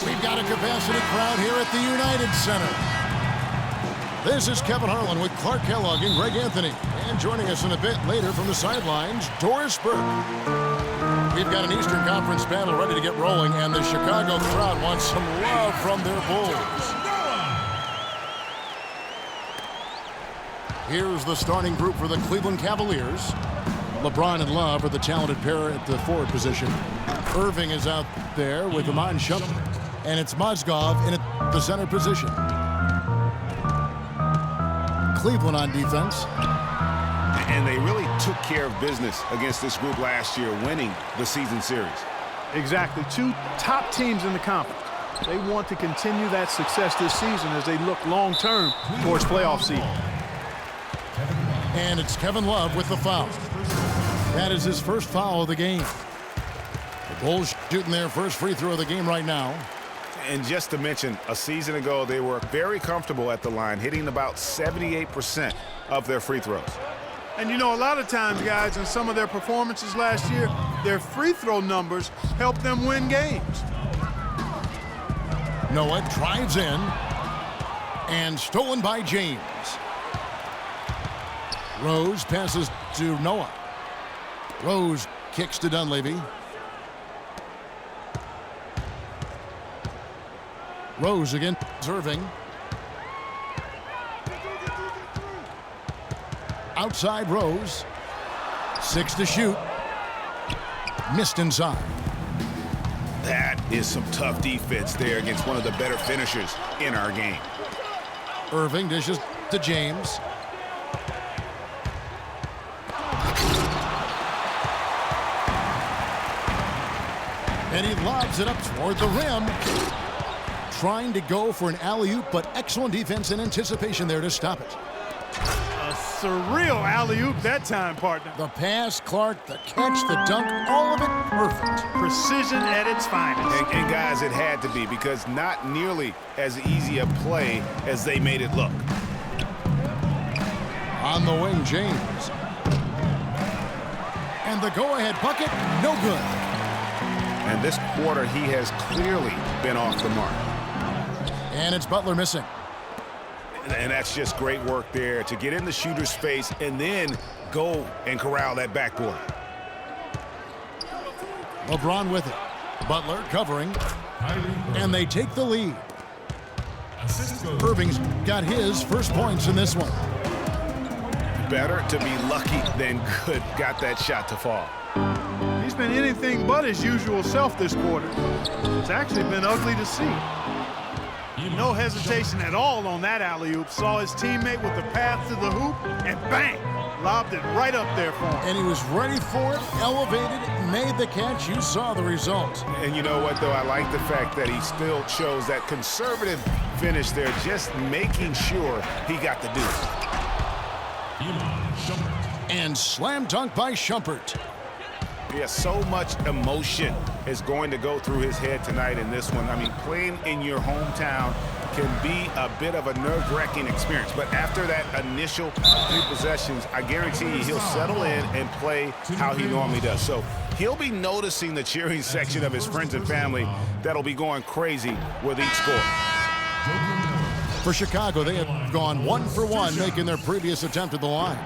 We've got a capacity crowd here at the United Center. This is Kevin Harlan with Clark Kellogg and Greg Anthony. And joining us in a bit later from the sidelines, Doris Burke. We've got an Eastern Conference panel ready to get rolling, and the Chicago crowd wants some love from their Bulls. Here's the starting group for the Cleveland Cavaliers. LeBron and Love are the talented pair at the forward position. Irving is out there with Iman Shumpert, and it's Mozgov in at the center position. Cleveland on defense. And they really took care of business against this group last year, winning the season series. Exactly. Two top teams in the conference. They want to continue that success this season as they look long-term towards playoff seeding. And it's Kevin Love with the foul. That is his first foul of the game. The Bulls shooting their first free throw of the game right now. And just to mention, a season ago, they were very comfortable at the line, hitting about 78% of their free throws. And you know, a lot of times, guys, in some of their performances last year, their free throw numbers helped them win games. Noah drives in, and stolen by James. Rose passes to Noah. Rose kicks to Dunleavy. Rose again, Irving. Outside Rose. 6 to shoot. Missed inside. That is some tough defense there against one of the better finishers in our game. Irving dishes to James. And he lobs it up toward the rim. Trying to go for an alley-oop, but excellent defense and anticipation there to stop it. A surreal alley-oop that time, partner. The pass, Clark, the catch, the dunk, all of it perfect. Precision at its finest. And guys, it had to be, because not nearly as easy a play as they made it look. On the wing, James. And the go-ahead bucket, no good. And this quarter, he has clearly been off the mark. And it's Butler missing. And that's just great work there to get in the shooter's face and then go and corral that backboard. LeBron with it. Butler covering. And they take the lead. Irving's got his first points in this one. Better to be lucky than good. Got that shot to fall. He's been anything but his usual self this quarter. It's actually been ugly to see. No hesitation at all on that alley-oop. Saw his teammate with the path to the hoop, and bang! Lobbed it right up there for him. And he was ready for it, elevated, made the catch. You saw the result. And you know what, though? I like the fact that he still chose that conservative finish there, just making sure he got the deuce. And slam dunk by Shumpert. Yeah, so much emotion is going to go through his head tonight in this one. I mean, playing in your hometown can be a bit of a nerve-wracking experience. But after that initial few possessions, I guarantee you he'll settle in and play how he normally does. So he'll be noticing the cheering section of his friends and family that'll be going crazy with each score. For Chicago, they have gone 1 for 1, making their previous attempt at the line.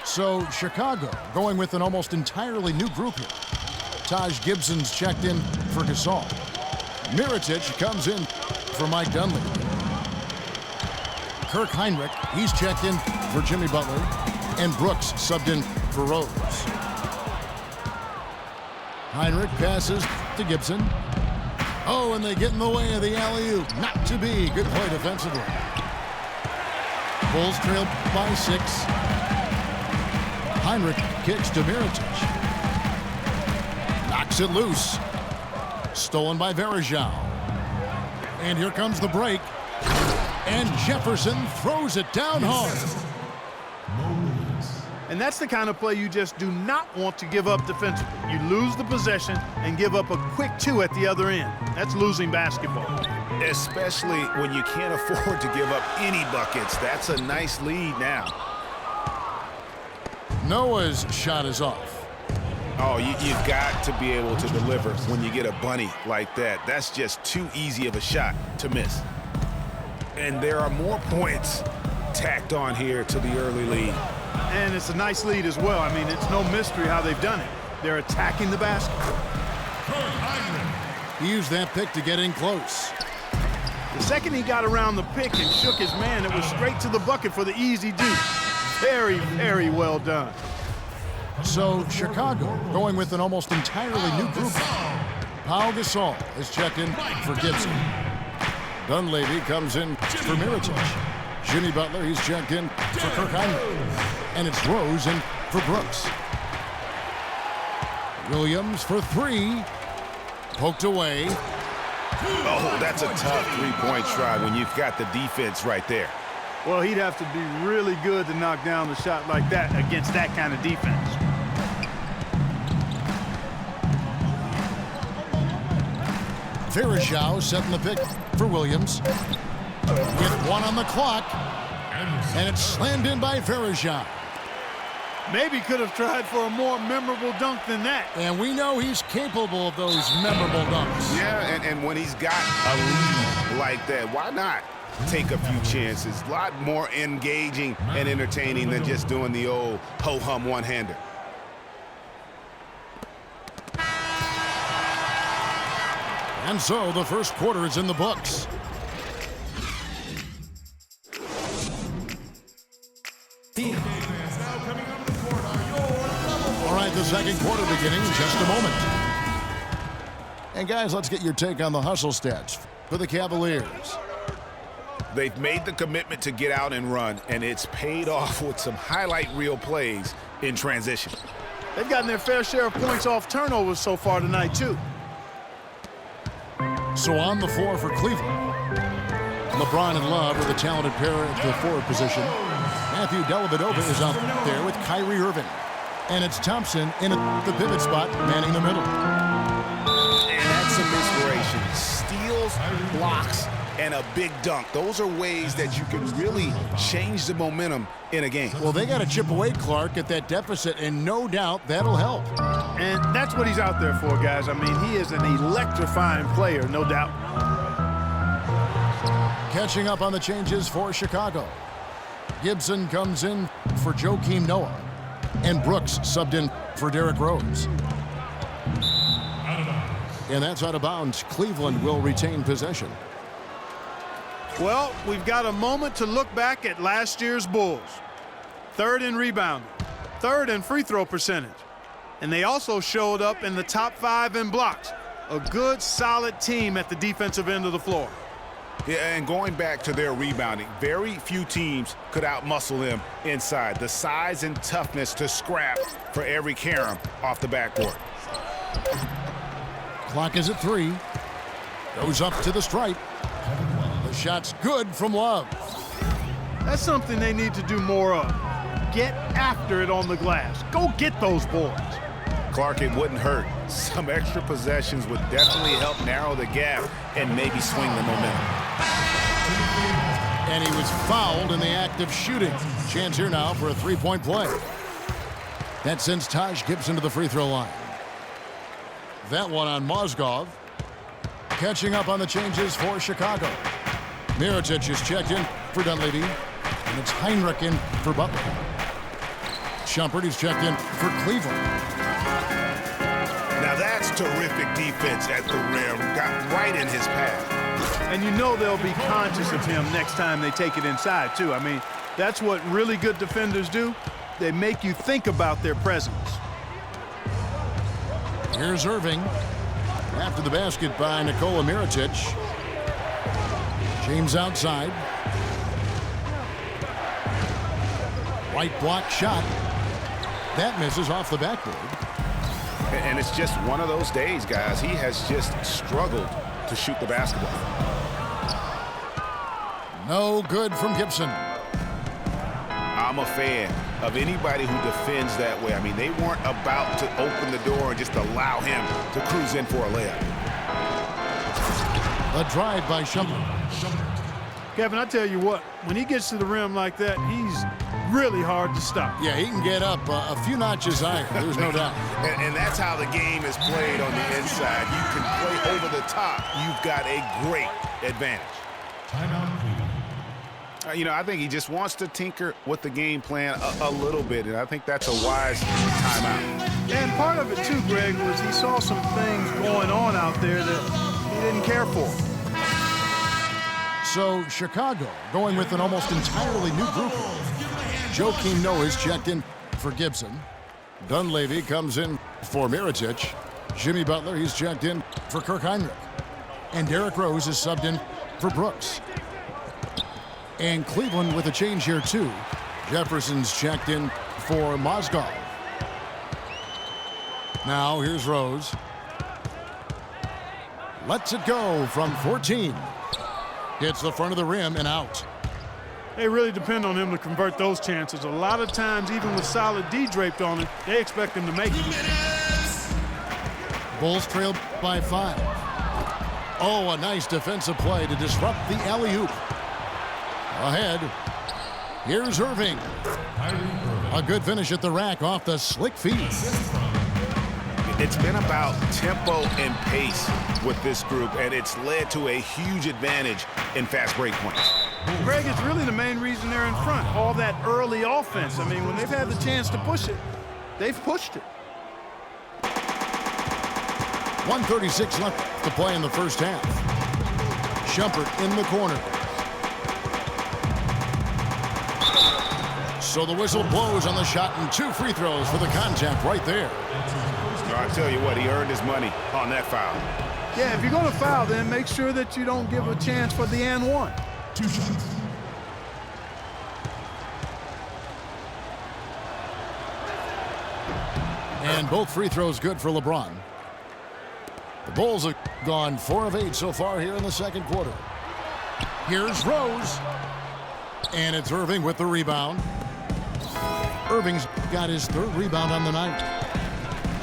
So Chicago going with an almost entirely new group here. Taj Gibson's checked in for Gasol. Mirotic comes in for Mike Dunleavy. Kirk Heinrich, he's checked in for Jimmy Butler. And Brooks subbed in for Rose. Heinrich passes to Gibson. Oh, and they get in the way of the alley-oop. Not to be. Good play defensively. Bulls trail by 6. Heinrich kicks to Mirotic. Knocks it loose. Stolen by Varejao. And here comes the break. And Jefferson throws it down hard. And that's the kind of play you just do not want to give up defensively. You lose the possession and give up a quick 2 at the other end. That's losing basketball. Especially when you can't afford to give up any buckets. That's a nice lead now. Noah's shot is off. Oh, you've got to be able to deliver when you get a bunny like that. That's just too easy of a shot to miss. And there are more points tacked on here to the early lead. And it's a nice lead as well. I mean, it's no mystery how they've done it. They're attacking the basket. He used that pick to get in close. The second he got around the pick and shook his man, it was straight to the bucket for the easy deuce. Very, very well done. So Chicago going with an almost entirely new group. Pau Gasol is checked in for Gibson. Dunleavy comes in for Mirotic. Jimmy Butler, he's checked in for Kirk Heinrich. And it's Rose in for Brooks. Williams for three. Poked away. Oh, that's a tough three-point try when you've got the defense right there. Well, he'd have to be really good to knock down the shot like that against that kind of defense. Varejao setting the pick for Williams. With one on the clock. And it's slammed in by Varejao. Maybe could have tried for a more memorable dunk than that. And we know he's capable of those memorable dunks. Yeah, and when he's got a lead like that, why not take a few chances? A lot more engaging and entertaining than just doing the old ho-hum one-hander. And so the first quarter is in the books. All right, the second quarter beginning in just a moment. And guys, let's get your take on the hustle stats for the Cavaliers. They've made the commitment to get out and run, and it's paid off with some highlight reel plays in transition. They've gotten their fair share of points off turnovers so far tonight, too. So on the floor for Cleveland, LeBron and Love are the talented pair at the forward position. Matthew Dellavedova is out there with Kyrie Irving. And it's Thompson in the pivot spot, manning the middle. And that's some inspiration. Steals, blocks, and a big dunk. Those are ways that you can really change the momentum in a game. Well, they got to chip away, Clark, at that deficit, and no doubt that'll help. And that's what he's out there for, guys. I mean, he is an electrifying player, no doubt. Catching up on the changes for Chicago. Gibson comes in for Joakim Noah. And Brooks subbed in for Derrick Rose. And that's out of bounds. Cleveland will retain possession. Well, we've got a moment to look back at last year's Bulls. Third in rebounding, third in free throw percentage. And they also showed up in the top 5 in blocks. A good, solid team at the defensive end of the floor. Yeah, and going back to their rebounding, very few teams could outmuscle them inside. The size and toughness to scrap for every carom off the backboard. Clock is at 3. Goes up to the stripe. The shot's good from Love. That's something they need to do more of. Get after it on the glass. Go get those boards. Clark, it wouldn't hurt. Some extra possessions would definitely help narrow the gap and maybe swing the momentum. And he was fouled in the act of shooting. Chance here now for a three-point play. That sends Taj Gibson to the free throw line. That one on Mozgov. Catching up on the changes for Chicago. Mirotic is checked in for Dunleavy. And it's Heinrich in for Butler. Shumpert is checked in for Cleveland. Now that's terrific defense at the rim. Got right in his path. And you know they'll be conscious of him next time they take it inside, too. I mean, that's what really good defenders do. They make you think about their presence. Here's Irving. After the basket by Nikola Mirotic. James outside. White block shot. That misses off the backboard. And it's just one of those days, guys. He has just struggled to shoot the basketball. No good from Gibson. I'm a fan of anybody who defends that way. I mean, they weren't about to open the door and just allow him to cruise in for a layup. A drive by Shumpert. Kevin, I tell you what, when he gets to the rim like that, really hard to stop. Yeah, he can get up a few notches higher. There's no doubt. And that's how the game is played on the inside. You can play over the top. You've got a great advantage. I think he just wants to tinker with the game plan a little bit, and I think that's a wise timeout. And part of it, too, Greg, was he saw some things going on out there that he didn't care for. So Chicago going with an almost entirely new group. Joakim Noah's checked in for Gibson. Dunleavy comes in for Mirotic. Jimmy Butler, he's checked in for Kirk Heinrich. And Derrick Rose is subbed in for Brooks. And Cleveland with a change here, too. Jefferson's checked in for Mozgov. Now here's Rose. Lets it go from 14. Hits the front of the rim and out. They really depend on him to convert those chances. A lot of times, even with solid D draped on it, they expect him to make it. Bulls trail by 5. Oh, a nice defensive play to disrupt the alley-oop. Ahead, here's Irving. A good finish at the rack off the slick feed. It's been about tempo and pace with this group, and it's led to a huge advantage in fast break points. Greg, it's really the main reason they're in front. All that early offense. I mean, when they've had the chance to push it, they've pushed it. 1:36 left to play in the first half. Shumpert in the corner. So the whistle blows on the shot and 2 free throws for the contact right there. I tell you what, he earned his money on that foul. Yeah, if you're going to foul, then make sure that you don't give a chance for the and one. 2 shots. And both free throws good for LeBron. The Bulls have gone 4 of 8 so far here in the second quarter. Here's Rose. And it's Irving with the rebound. Irving's got his 3rd rebound on the night.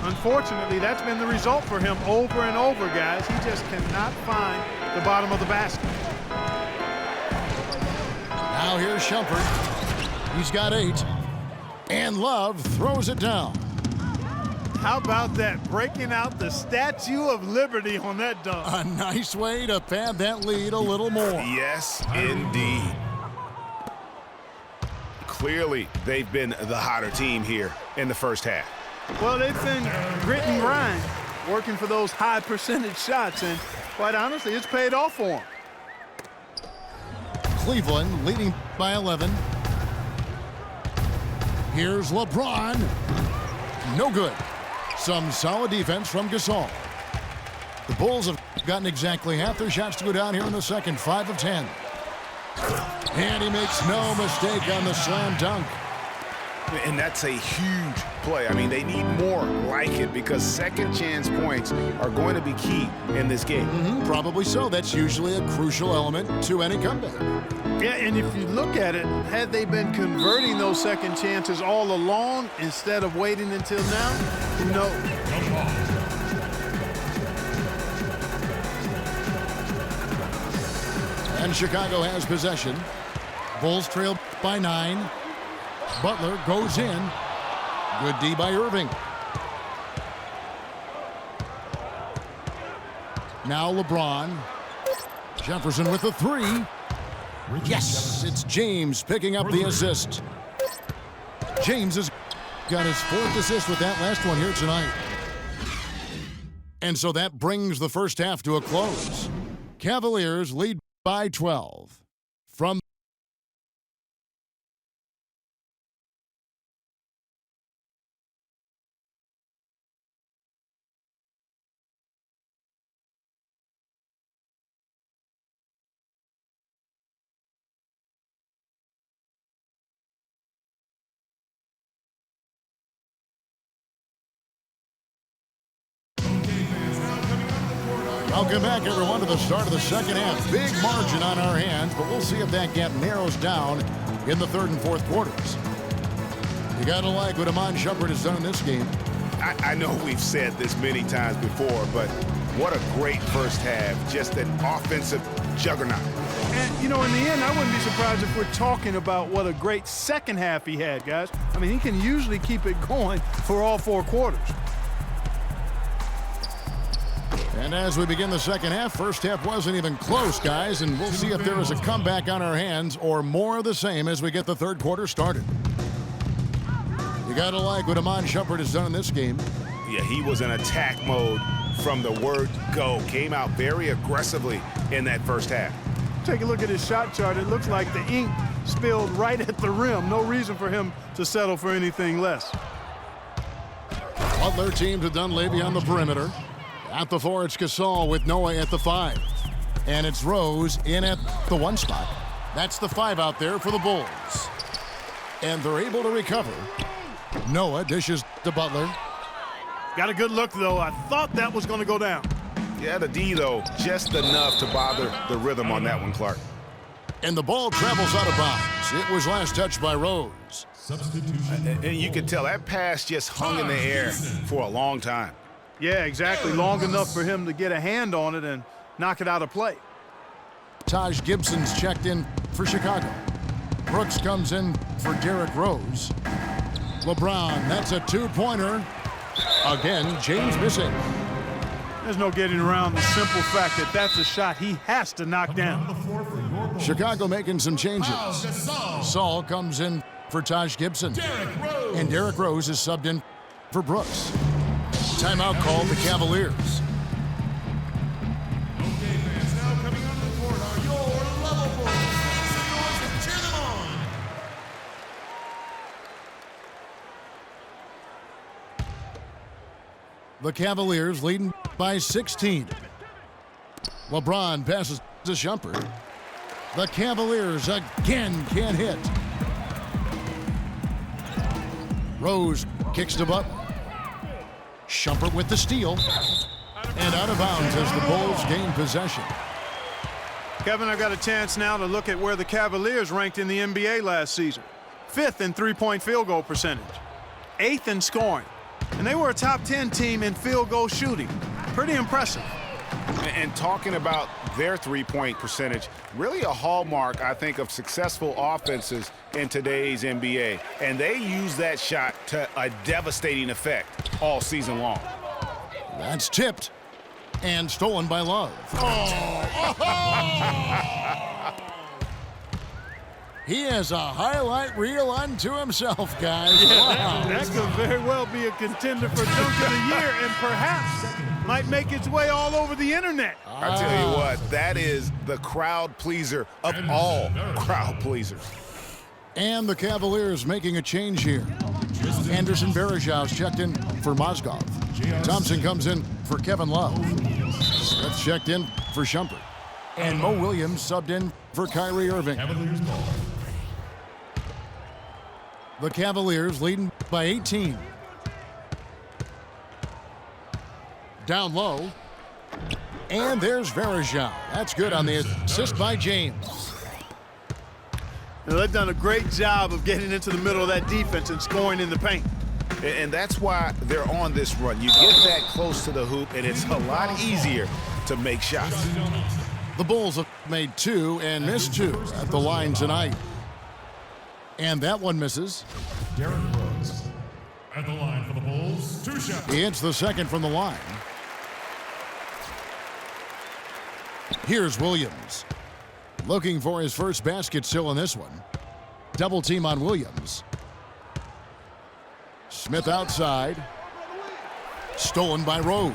Unfortunately, that's been the result for him over and over, guys. He just cannot find the bottom of the basket. Now here's Shumpert. He's got 8. And Love throws it down. How about that? Breaking out the Statue of Liberty on that dunk. A nice way to pad that lead a little more. Yes, indeed. Clearly, they've been the hotter team here in the first half. Well, they've been grit and grind, working for those high percentage shots, and quite honestly, it's paid off for them. Cleveland leading by 11. Here's LeBron. No good. Some solid defense from Gasol. The Bulls have gotten exactly half their shots to go down here in the second, 5 of 10. And he makes no mistake on the slam dunk. And that's a huge play. I mean, they need more like it because second chance points are going to be key in this game. Probably so. That's usually a crucial element to any comeback. Yeah, and if you look at it, had they been converting those second chances all along instead of waiting until now, who knows? And Chicago has possession. Bulls trail by 9. Butler goes in. Good D by Irving. Now LeBron. Jefferson with the 3. Yes, it's James picking up the assist. James has got his 4th assist with that last one here tonight. And so that brings the first half to a close. Cavaliers lead by 12. From Welcome back, everyone, to the start of the second half. Big margin on our hands, but we'll see if that gap narrows down in the third and fourth quarters. You got to like what Iman Shumpert has done in this game. I know we've said this many times before, but what a great first half. Just an offensive juggernaut. And, you know, in the end, I wouldn't be surprised if we're talking about what a great second half he had, guys. I mean, he can usually keep it going for all 4 quarters. And as we begin the second half, first half wasn't even close, guys, and we'll see if there is a comeback on our hands or more of the same as we get the third quarter started. You got to like what Iman Shumpert has done in this game. Yeah, he was in attack mode from the word go. Came out very aggressively in that first half. Take a look at his shot chart. It looks like the ink spilled right at the rim. No reason for him to settle for anything less. Butler teams have done Levy on the perimeter. At the 4, it's Gasol with Noah at the 5. And it's Rose in at the 1 spot. That's the 5 out there for the Bulls. And they're able to recover. Noah dishes to Butler. Got a good look, though. I thought that was going to go down. Yeah, the D, though, just enough to bother the rhythm on that one, Clark. And the ball travels out of bounds. It was last touched by Rose. And you could tell that pass just hung in the air for a long time. Yeah, exactly. Long enough for him to get a hand on it and knock it out of play. Taj Gibson's checked in for Chicago. Brooks comes in for Derrick Rose. LeBron, that's a 2-pointer. Again, James missing. There's no getting around the simple fact that that's a shot he has to knock down. Chicago making some changes. Gasol comes in for Taj Gibson. And Derrick Rose is subbed in for Brooks. Timeout called the Cavaliers. Okay, fans, now coming onto the court are your level boys. Make some noise and cheer them on. The Cavaliers leading by 16. LeBron passes to Shumpert. The Cavaliers again can't hit. Rose kicks to Butler. Shumpert with the steal. And out of bounds as the Bulls gain possession. Kevin, I've got a chance now to look at where the Cavaliers ranked in the NBA last season. 5th in three-point field goal percentage. 8th in scoring. And they were a top 10 team in field goal shooting. Pretty impressive. And talking about their three-point percentage, really a hallmark, I think, of successful offenses in today's NBA. And they use that shot to a devastating effect all season long. That's tipped and stolen by Love. He has a highlight reel unto himself, guys. Yeah, wow. that could very well be a contender for Dunk of the Year and perhaps might make its way all over the internet. I tell you what, that is the crowd pleaser of all crowd pleasers. And the Cavaliers making a change here. Anderson Varejau's checked in for Mozgov. Thompson comes in for Kevin Love. Smith checked in for Shumpert. And Mo Williams subbed in for Kyrie Irving. The Cavaliers leading by 18. Down low. And there's Varejao. That's good on the assist by James. Now, they've done a great job of getting into the middle of that defense and scoring in the paint. And that's why they're on this run. You get that close to the hoop, and it's a lot easier to make shots. The Bulls have made 2 and missed 2 at the line tonight. And that one misses. Derrick Rose at the line for the Bulls. 2 shots. He hits the second from the line. Here's Williams. Looking for his first basket still in this one. Double team on Williams. Smith outside. Stolen by Rose.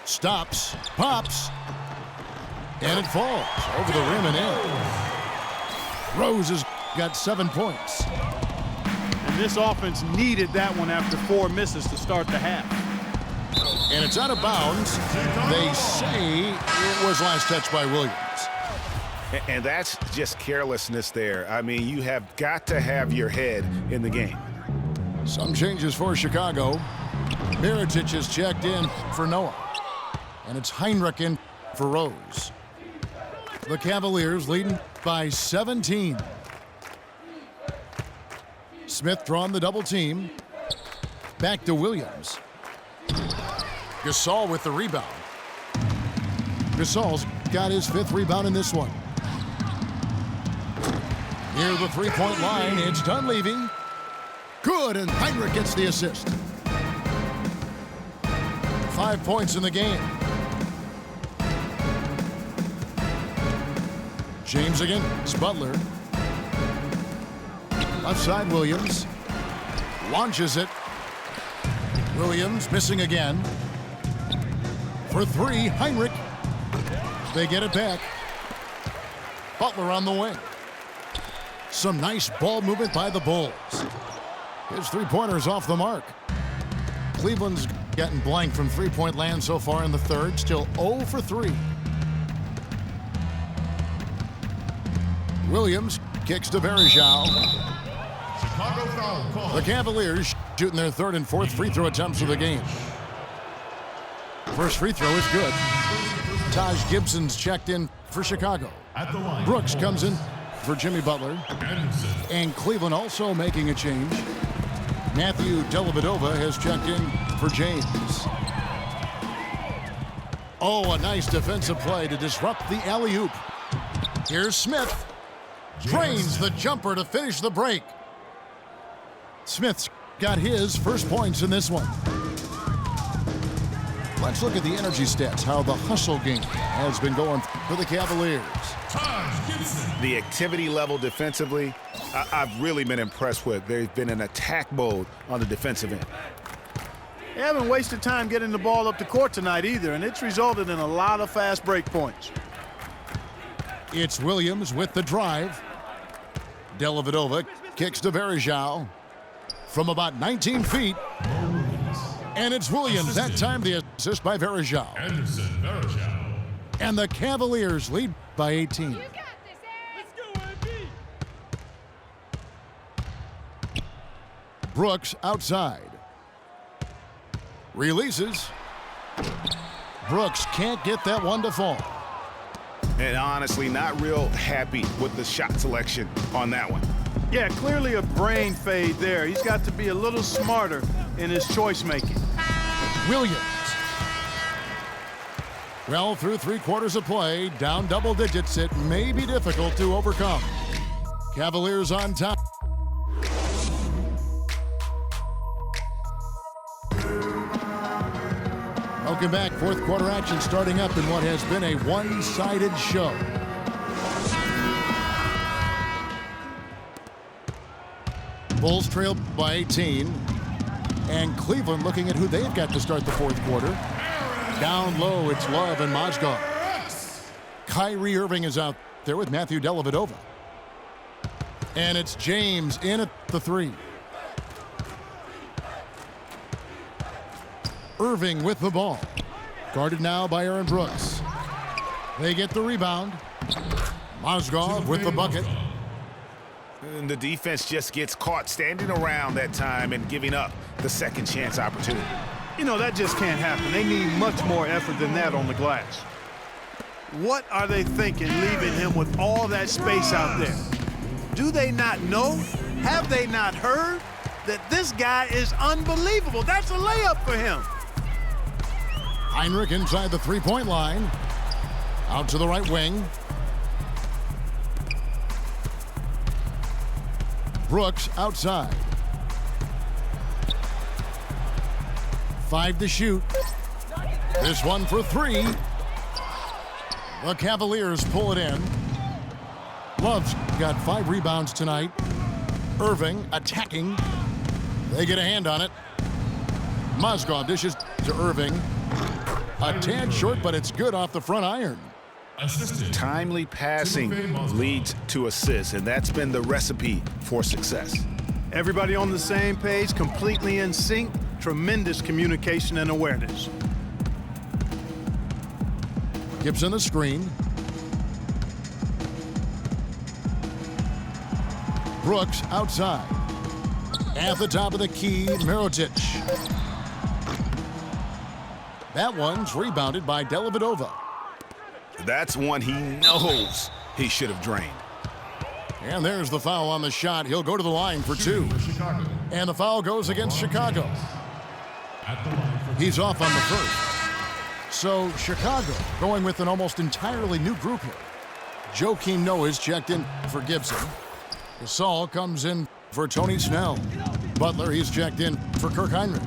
Stops. Pops. And it falls over the rim and in. Rose has got 7 points. And this offense needed that one after 4 misses to start the half. And it's out of bounds. They say it was last touched by Williams. And that's just carelessness there. I mean, you have got to have your head in the game. Some changes for Chicago. Mirotic is checked in for Noah. And it's Heinrich in for Rose. The Cavaliers leading by 17. Smith drawn the double team. Back to Williams. Gasol with the rebound. Gasol's got his 5th rebound in this one. Near the three-point line, it's Dunleavy. Good, and Heinrich gets the assist. 5 points in the game. James against Butler. Left side, Williams. Launches it. Williams missing again. For 3, Heinrich. They get it back. Butler on the wing. Some nice ball movement by the Bulls. His three-pointer's off the mark. Cleveland's getting blank from three-point land so far in the third. Still 0 for 3. Williams kicks to Varejao. Chicago foul call. The Cavaliers shooting their 3rd and 4th free throw attempts of the game. First free throw is good. Taj Gibson's checked in for Chicago. At the line. Brooks comes in for Jimmy Butler. And Cleveland also making a change. Matthew Dellavedova has checked in for James. Oh, a nice defensive play to disrupt the alley-oop. Here's Smith. Drains the jumper to finish the break. Smith's got his first points in this one. Let's look at the energy stats, how the hustle game has been going for the Cavaliers. The activity level defensively, I've really been impressed with. There's been an attack mode on the defensive end. They haven't wasted time getting the ball up the court tonight either, and it's resulted in a lot of fast break points. It's Williams with the drive. Dellavedova kicks to Varejao from about 19 feet. And it's Williams. That time the assist by Varejao. And the Cavaliers lead by 18. Brooks outside. Releases. Brooks can't get that one to fall. And honestly, not real happy with the shot selection on that one. Yeah, clearly a brain fade there. He's got to be a little smarter in his choice making. Williams. Well, through 3/4 of play, down double digits, it may be difficult to overcome. Cavaliers on top. Welcome back. 4th quarter action starting up in what has been a one-sided show. Bulls trail by 18. And Cleveland looking at who they've got to start the 4th quarter. Down low, it's Love and Mozgov. Kyrie Irving is out there with Matthew Dellavedova. And it's James in at the 3. Irving with the ball. Guarded now by Aaron Brooks. They get the rebound. Mozgov with the bucket. And the defense just gets caught standing around that time and giving up the second chance opportunity. You know, that just can't happen. They need much more effort than that on the glass. What are they thinking leaving him with all that space out there? Do they not know? Have they not heard that this guy is unbelievable? That's a layup for him. Heinrich inside the 3-point line. Out to the right wing. Brooks outside. 5 to shoot. This one for 3. The Cavaliers pull it in. Love's got 5 rebounds tonight. Irving attacking. They get a hand on it. Mozgov dishes to Irving. A tad short, but it's good off the front iron. Timely passing leads to assists, and that's been the recipe for success. Everybody on the same page, completely in sync. Tremendous communication and awareness. Gibson the screen. Brooks outside. At the top of the key, Mirotic. That one's rebounded by Dellavedova. That's one he knows he should have drained. And there's the foul on the shot. He'll go to the line for 2. And the foul goes against Chicago. He's off on the first. So Chicago going with an almost entirely new group here. Joakim Noah is checked in for Gibson. Gasol comes in for Tony Snell. Butler, he's checked in for Kirk Heinrich.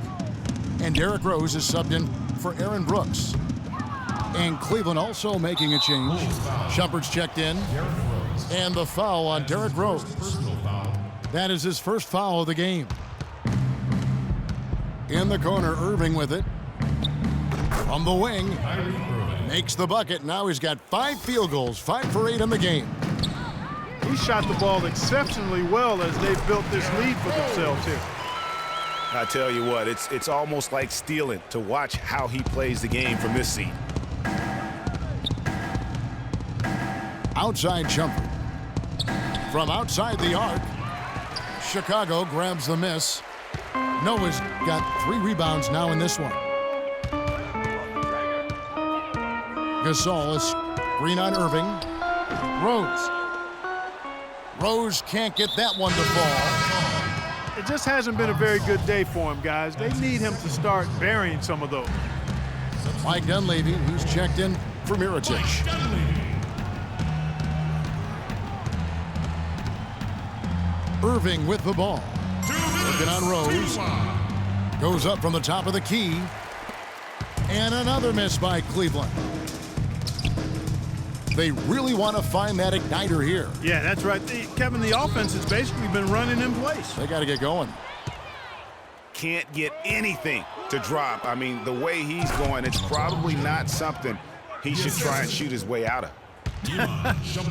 And Derrick Rose is subbed in for Aaron Brooks. And Cleveland also making a change. Shumpert's checked in. And the foul on Derrick Rose. That is his first foul of the game. In the corner, Irving with it. From the wing. Makes the bucket. Now he's got 5 field goals, 5 for 8 in the game. He shot the ball exceptionally well as they've built this lead for themselves here. I tell you what, it's almost like stealing to watch how he plays the game from this seat. Outside jumper. From outside the arc. Chicago grabs the miss. Noah's got 3 rebounds now in this one. Gasol is screen on Irving. Rose can't get that one to fall. It just hasn't been a very good day for him, guys. They need him to start burying some of those. Mike Dunleavy, who's checked in for Mirotic. Irving with the ball. Working on Rose. Goes up from the top of the key. And another miss by Cleveland. They really want to find that igniter here. Yeah, that's right. Kevin, the offense has basically been running in place. They got to get going. Can't get anything to drop. I mean, the way he's going, it's probably not something he should try and shoot his way out of.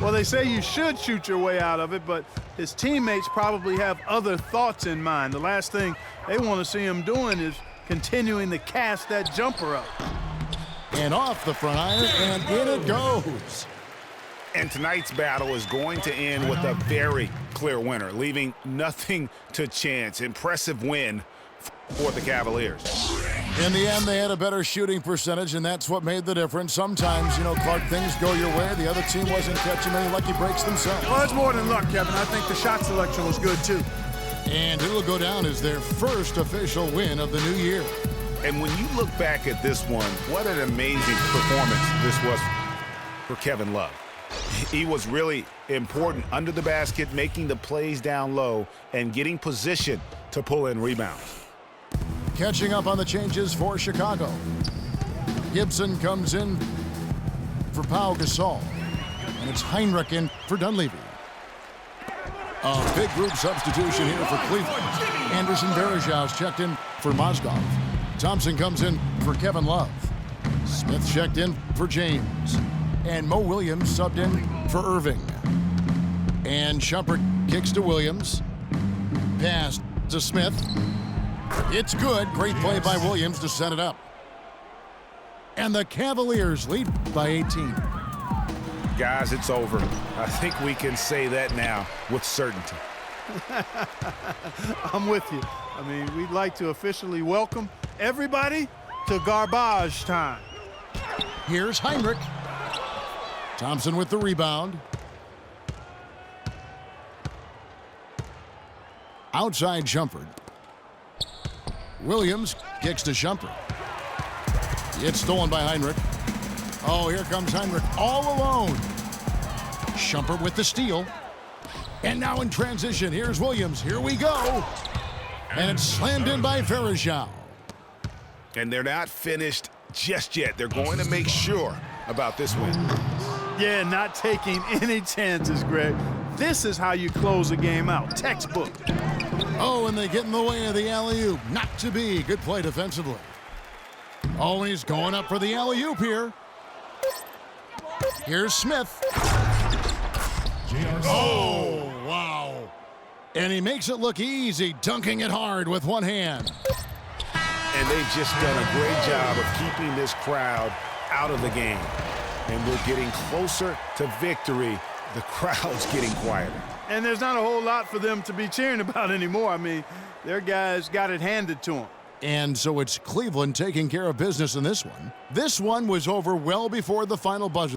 Well, they say you should shoot your way out of it, but his teammates probably have other thoughts in mind. The last thing they want to see him doing is continuing to cast that jumper up. And off the front iron, and in it goes. And tonight's battle is going to end with a very clear winner, leaving nothing to chance. Impressive win for the Cavaliers. In the end, they had a better shooting percentage, and that's what made the difference. Sometimes, Clark, things go your way. The other team wasn't catching many lucky breaks themselves. Well, it's more than luck, Kevin. I think the shot selection was good, too. And it'll go down as their first official win of the new year. And when you look back at this one, what an amazing performance this was for Kevin Love. He was really important under the basket, making the plays down low and getting position to pull in rebounds. Catching up on the changes for Chicago. Gibson comes in for Pau Gasol. And it's Heinrich in for Dunleavy. A big group substitution here for Cleveland. Anderson Varejau's checked in for Mozgov. Thompson comes in for Kevin Love. Smith checked in for James. And Mo Williams subbed in for Irving. And Shumpert kicks to Williams. Pass to Smith. It's good. Great play by Williams to set it up. And the Cavaliers lead by 18. Guys, it's over. I think we can say that now with certainty. I'm with you. I mean, we'd like to officially welcome everybody to garbage time. Here's Heinrich. Thompson with the rebound. Outside Shumpert. Williams kicks to Shumpert. It's stolen by Heinrich. Oh, here comes Heinrich all alone. Shumpert with the steal. And now in transition, here's Williams. Here we go. And it's slammed in by Varejau. And they're not finished just yet. They're going to make sure about this win. Yeah, not taking any chances, Greg. This is how you close a game out. Textbook. Oh, and they get in the way of the alley-oop. Not to be. Good play defensively. Oh, and he's going up for the alley-oop here. Here's Smith. Oh, wow. And he makes it look easy, dunking it hard with one hand. And they've just done a great job of keeping this crowd out of the game. And we're getting closer to victory. The crowd's getting quieter. And there's not a whole lot for them to be cheering about anymore. I mean, their guys got it handed to them. And so it's Cleveland taking care of business in this one. This one was over well before the final buzzer.